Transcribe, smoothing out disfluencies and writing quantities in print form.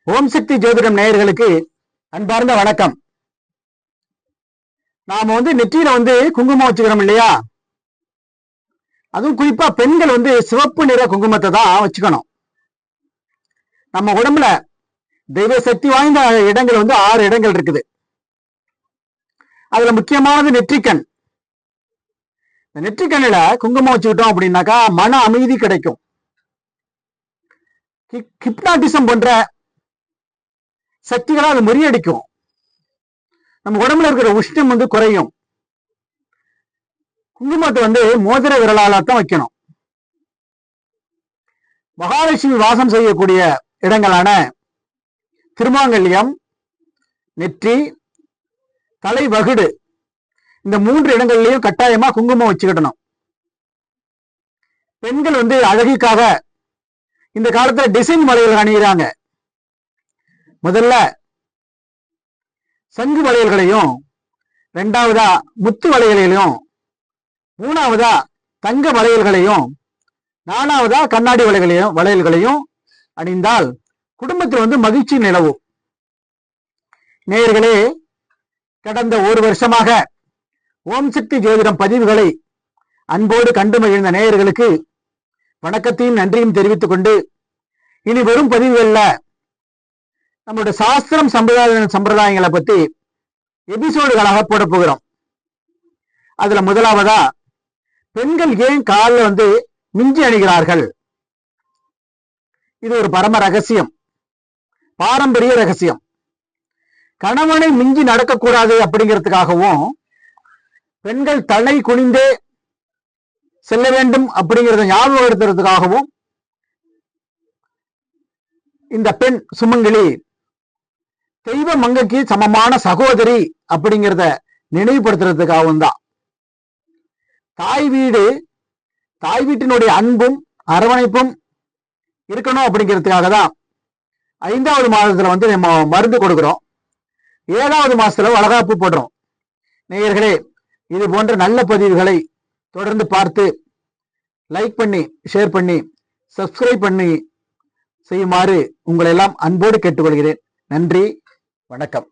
ஓம் சக்தி ஜோதிடம் நேயர்களுக்கு அன்பார்ந்த வணக்கம். நாம நெற்றியில குங்குமம் வச்சுக்கிறோம் இல்லையா? அதுவும் குறிப்பா பெண்கள் சிவப்பு நிற குங்குமத்தை தான் வச்சுக்கணும். நம்ம உடம்புல தெய்வ சக்தி வாய்ந்த இடங்கள் 6 இடங்கள் இருக்குது. அதுல முக்கியமானது நெற்றிக்கண். நெற்றிக்கண்ணில குங்குமம் வச்சுக்கிட்டோம் அப்படின்னாக்கா மன அமைதி கிடைக்கும். ஹிப்னாட்டிசம் போன்ற சக்திகளை அது முறியடிக்கும். நம்ம உடம்புல இருக்கிற உஷ்ணம் குறையும். குங்குமத்தை மோதிர விரலால தான் வைக்கணும். மகாலட்சுமி வாசம் செய்யக்கூடிய இடங்களான திருமாங்கல்யம், நெற்றி, தலை வகுடு, இந்த 3 இடங்கள்லயும் கட்டாயமா குங்குமம் வச்சுக்கிடணும். பெண்கள் அழகுக்காக இந்த காலத்துல டிசைன் வளையல்கள் அணிகிறாங்க. முதல்ல சங்கு வளையல்களையும், 2வதா முத்து வளையல்களையும், 3வதா தங்க வளையல்களையும், 4வதா கண்ணாடி வளையல்களையும் அணிந்தால் குடும்பத்தில் மகிழ்ச்சி நிலவும். நேயர்களே, கடந்த 1 வருஷமாக ஓம் சக்தி ஜோதிடம் பதிவுகளை அன்போடு கண்டு மகிழ்ந்த நேயர்களுக்கு வணக்கத்தையும் நன்றியும் தெரிவித்துக் கொண்டு, இனி வரும் பதிவுகள்ல நம்மளுடைய சாஸ்திரம் சம்பிரதாயங்களை பத்தி எபிசோடுகளாக போட போகிறோம். அதுல முதலாவதா பெண்கள் ஏன் காலில் மிஞ்சி அணிகிறார்கள்? இது ஒரு பரம ரகசியம், பாரம்பரிய ரகசியம். கணவனை மிஞ்சி நடக்கக்கூடாது அப்படிங்கிறதுக்காகவும், பெண்கள் தலை குனிந்தே செல்ல வேண்டும் அப்படிங்கிறத ஞாபகப்படுத்துறதுக்காகவும் இந்த பெண் சுமங்கலி தெய்வ மங்கைக்கு சமமான சகோதரி அப்படிங்கிறத நினைவுபடுத்துறதுக்காகவும் தான். தாய் வீட்டினுடைய அன்பும் அரவணைப்பும் இருக்கணும் அப்படிங்கிறதுக்காக தான் 5வது மாதத்துல நம்ம மருந்து கொடுக்கிறோம். 7வது மாசத்துல வளகாப்பு போடுறோம். நேயர்களே, இது போன்ற நல்ல பதிவுகளை தொடர்ந்து பார்த்து லைக் பண்ணி, ஷேர் பண்ணி, சப்ஸ்கிரைப் பண்ணி செய்யுமாறு உங்களை எல்லாம் அன்போடு கேட்டுக்கொள்கிறேன். நன்றி, வணக்கம்.